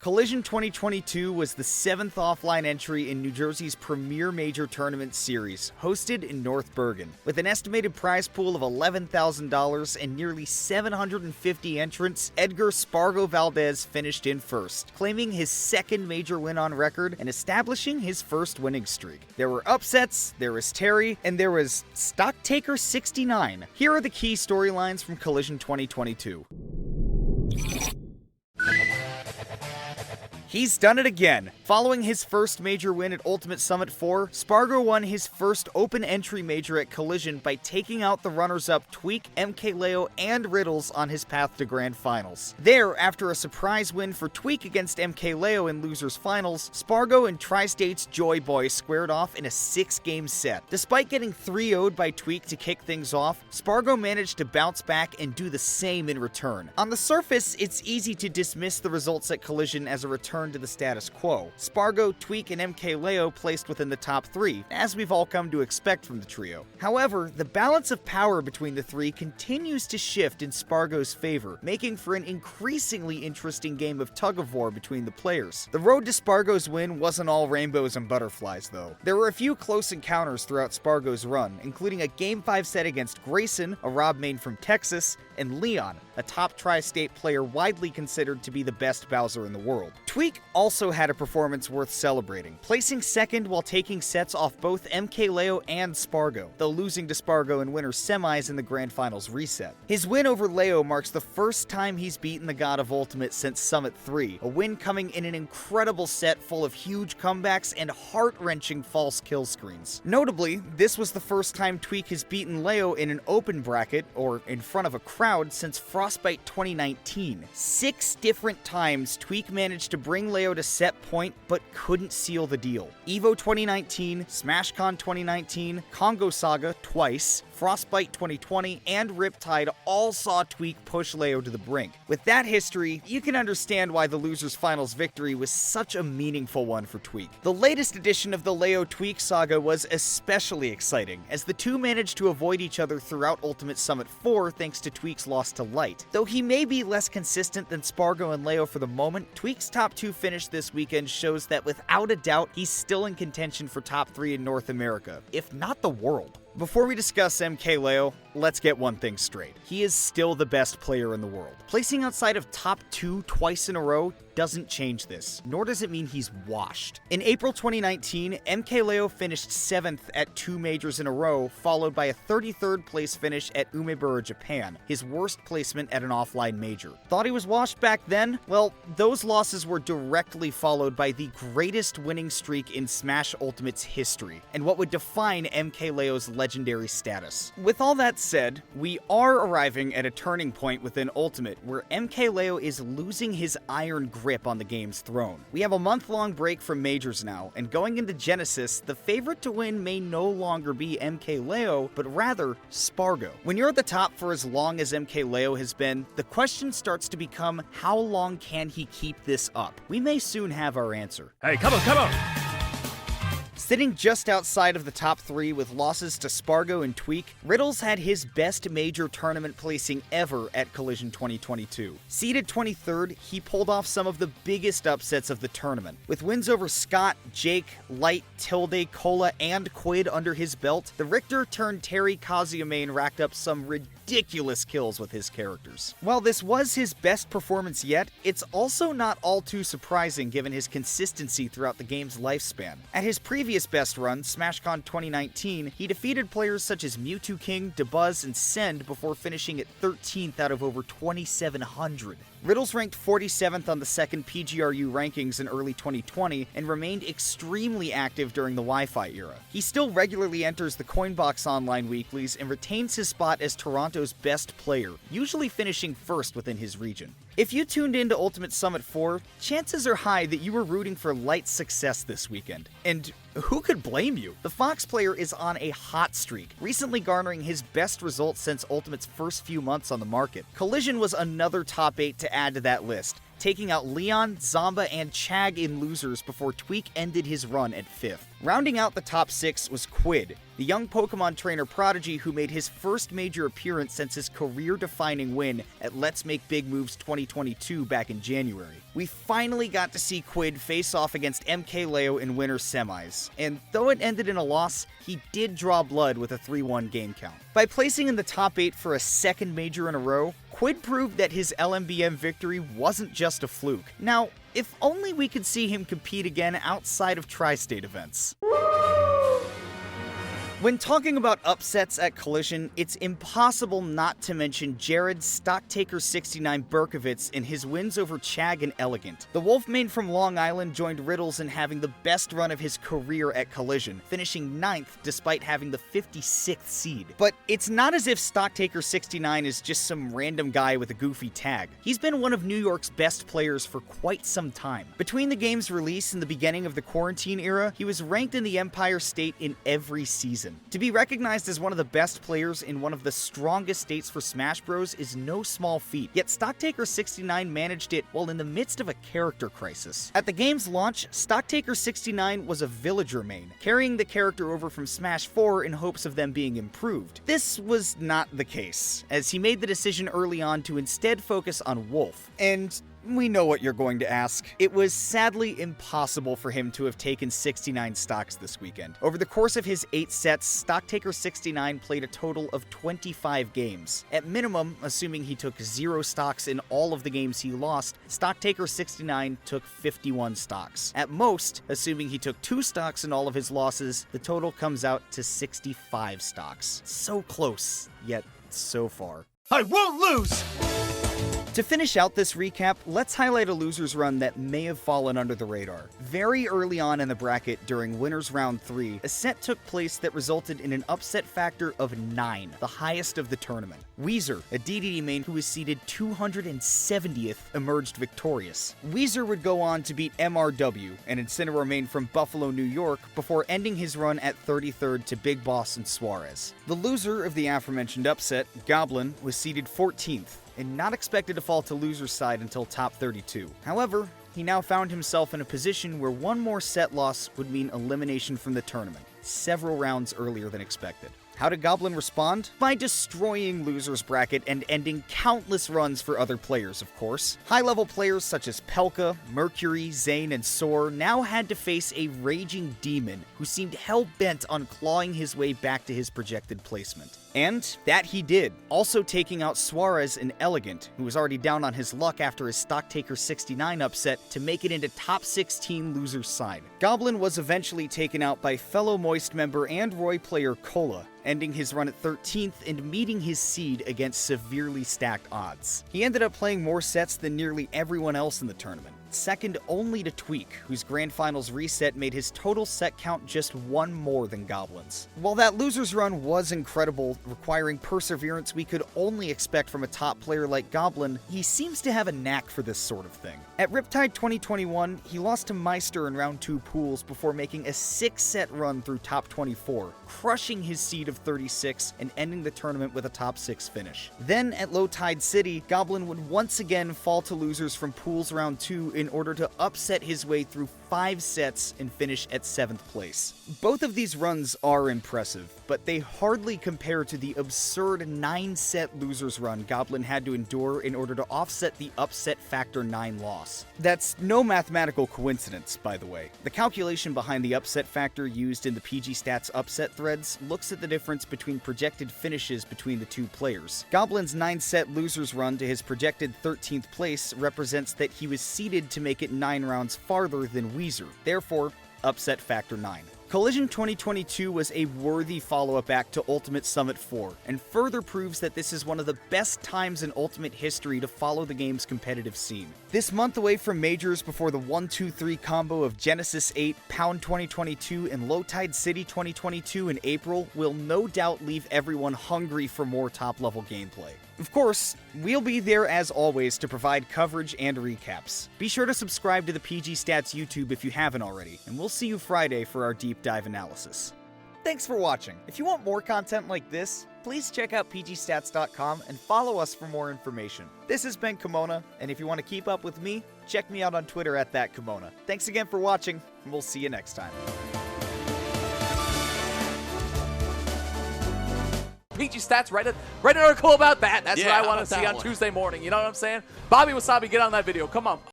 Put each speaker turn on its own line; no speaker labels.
Collision 2022 was the 7th offline entry in New Jersey's premier major tournament series, hosted in North Bergen. With an estimated prize pool of $11,000 and nearly 750 entrants, Edgar Spargo Valdez finished in first, claiming his second major win on record and establishing his first winning streak. There were upsets, there was Terry, and there was Stocktaker69. Here are the key storylines from Collision 2022. He's done it again. Following his first major win at Ultimate Summit 4, Spargo won his first open entry major at Collision by taking out the runners-up Tweek, MKLeo, and Riddles on his path to Grand Finals. There, after a surprise win for Tweek against MKLeo in Losers Finals, Spargo and Tri-State's Joy Boy squared off in a 6-game set. Despite getting 3-0'd by Tweek to kick things off, Spargo managed to bounce back and do the same in return. On the surface, it's easy to dismiss the results at Collision as a return to the status quo. Spargo, Tweek, and MKLeo placed within the top 3, as we've all come to expect from the trio. However, the balance of power between the three continues to shift in Spargo's favor, making for an increasingly interesting game of tug-of-war between the players. The road to Spargo's win wasn't all rainbows and butterflies, though. There were a few close encounters throughout Spargo's run, including a Game 5 set against Grayson, a Rob main from Texas, and Leon, a top Tri-State player widely considered to be the best Bowser in the world. Tweek also had a performance worth celebrating, placing second while taking sets off both MKLeo and Spargo, though losing to Spargo in winners semis in the Grand Finals reset. His win over Leo marks the first time he's beaten the God of Ultimate since Summit 3, a win coming in an incredible set full of huge comebacks and heart-wrenching false kill screens. Notably, this was the first time Tweek has beaten Leo in an open bracket, or in front of a crowd, since Frostbite 2019. 6 different times Tweek managed to bring Leo to set point, but couldn't seal the deal. EVO 2019, SmashCon 2019, Congo Saga twice, Frostbite 2020, and Riptide all saw Tweek push Leo to the brink. With that history, you can understand why the Losers Finals victory was such a meaningful one for Tweek. The latest edition of the Leo-Tweek saga was especially exciting, as the two managed to avoid each other throughout Ultimate Summit 4 thanks to Tweek's loss to Light. Though he may be less consistent than Spargo and Leo for the moment, Tweek's top 2 finish this weekend shows that without a doubt, he's still in contention for top 3 in North America, if not the world. Before we discuss MKLeo, let's get one thing straight. He is still the best player in the world. Placing outside of top 2 twice in a row doesn't change this, nor does it mean he's washed. In April 2019, MKLeo finished 7th at 2 majors in a row, followed by a 33rd place finish at Umebura, Japan, his worst placement at an offline major. Thought he was washed back then? Well, those losses were directly followed by the greatest winning streak in Smash Ultimate's history, and what would define MKLeo's legendary status. With all that said, we are arriving at a turning point within Ultimate where MKLeo is losing his iron grip on the game's throne. We have a month-long break from majors now, and going into Genesis, the favorite to win may no longer be MKLeo, but rather Spargo. When you're at the top for as long as MKLeo has been, the question starts to become, how long can he keep this up? We may soon have our answer.
Hey, come on!
Sitting just outside of the top 3 with losses to Spargo and Tweek, Riddles had his best major tournament placing ever at Collision 2022. Seeded 23rd, he pulled off some of the biggest upsets of the tournament. With wins over Scott, Jake, Light, Tilde, Cola, and Quid under his belt, the Richter turned Terry Kazuya racked up some ridiculous kills with his characters. While this was his best performance yet, it's also not all too surprising given his consistency throughout the game's lifespan. At his previous best run, SmashCon 2019, he defeated players such as Mewtwo King, Dabuz, and Send before finishing at 13th out of over 2,700. Riddles ranked 47th on the second PGRU rankings in early 2020 and remained extremely active during the Wi-Fi era. He still regularly enters the Coinbox online weeklies and retains his spot as Toronto's best player, usually finishing first within his region. If you tuned into Ultimate Summit 4, chances are high that you were rooting for Light's success this weekend. And who could blame you? The Fox player is on a hot streak, recently garnering his best results since Ultimate's first few months on the market. Collision was another top 8 to add to that list, taking out Leon, Zomba, and Chag in losers before Tweek ended his run at 5th. Rounding out the top 6 was Quid, the young Pokemon trainer prodigy who made his first major appearance since his career-defining win at Let's Make Big Moves 2022 back in January. We finally got to see Quid face off against MKLeo in winter semis, and though it ended in a loss, he did draw blood with a 3-1 game count. By placing in the top 8 for a second major in a row, Quid proved that his LMBM victory wasn't just a fluke. Now, if only we could see him compete again outside of tri-state events. When talking about upsets at Collision, it's impossible not to mention Jared Stocktaker69 Berkovitz in his wins over Chag and Elegant. The Wolfmane from Long Island joined Riddles in having the best run of his career at Collision, finishing 9th despite having the 56th seed. But it's not as if Stocktaker69 is just some random guy with a goofy tag. He's been one of New York's best players for quite some time. Between the game's release and the beginning of the quarantine era, he was ranked in the Empire State in every season. To be recognized as one of the best players in one of the strongest states for Smash Bros is no small feat, yet Stocktaker69 managed it while in the midst of a character crisis. At the game's launch, Stocktaker69 was a villager main, carrying the character over from Smash 4 in hopes of them being improved. This was not the case, as he made the decision early on to instead focus on Wolf, and we know what you're going to ask. It was sadly impossible for him to have taken 69 stocks this weekend. Over the course of his 8 sets, Stocktaker69 played a total of 25 games. At minimum, assuming he took 0 stocks in all of the games he lost, Stocktaker69 took 51 stocks. At most, assuming he took 2 stocks in all of his losses, the total comes out to 65 stocks. So close, yet so far.
I won't lose!
To finish out this recap, let's highlight a loser's run that may have fallen under the radar. Very early on in the bracket during Winners Round 3, a set took place that resulted in an upset factor of 9, the highest of the tournament. Weezer, a DDD main who was seeded 270th, emerged victorious. Weezer would go on to beat MRW, an Incineroar main from Buffalo, New York, before ending his run at 33rd to Big Boss and Suarez. The loser of the aforementioned upset, Goblin, was seeded 14th, and not expected to fall to loser's side until top 32. However, he now found himself in a position where one more set loss would mean elimination from the tournament, several rounds earlier than expected. How did Goblin respond? By destroying loser's bracket and ending countless runs for other players, of course. High-level players such as Pelka, Mercury, Zane, and Soar now had to face a raging demon who seemed hell-bent on clawing his way back to his projected placement. And that he did, also taking out Suarez and Elegant, who was already down on his luck after his Stocktaker69 upset, to make it into top 16 loser's side. Goblin was eventually taken out by fellow Moist member and Roy player Cola, ending his run at 13th and meeting his seed against severely stacked odds. He ended up playing more sets than nearly everyone else in the tournament, second only to Tweek, whose Grand Finals reset made his total set count just 1 more than Goblin's. While that loser's run was incredible, requiring perseverance we could only expect from a top player like Goblin, he seems to have a knack for this sort of thing. At Riptide 2021, he lost to Meister in round 2 pools before making a 6-set run through top 24, crushing his seed of 36 and ending the tournament with a top 6 finish. Then at Low Tide City, Goblin would once again fall to losers from pools round 2 in order to upset his way through 5 sets and finish at 7th place. Both of these runs are impressive, but they hardly compare to the absurd 9-set losers run Goblin had to endure in order to offset the upset factor 9 loss. That's no mathematical coincidence, by the way. The calculation behind the upset factor used in the PGstats upset threads looks at the difference between projected finishes between the 2 players. Goblin's 9-set losers run to his projected 13th place represents that he was seeded to make it 9 rounds farther than Weezer, therefore, upset factor 9. Collision 2022 was a worthy follow-up act to Ultimate Summit 4, and further proves that this is one of the best times in Ultimate history to follow the game's competitive scene. This month away from majors before the 1-2-3 combo of Genesis 8, Pound 2022, and Low Tide City 2022 in April will no doubt leave everyone hungry for more top-level gameplay. Of course, we'll be there as always to provide coverage and recaps. Be sure to subscribe to the PGstats YouTube if you haven't already, and we'll see you Friday for our deep dive analysis. Thanks for watching. If you want more content like this, please check out PGstats.com and follow us for more information. This has been Kimona, and if you want to keep up with me, check me out on Twitter at @ThatKimona. Thanks again for watching, and we'll see you next time.
PGstats, write an article about that. That's
Yeah,
what I
how
want to
about
see
that
on
one?
Tuesday morning. You know what I'm saying? Bobby Wasabi, get on that video. Come on.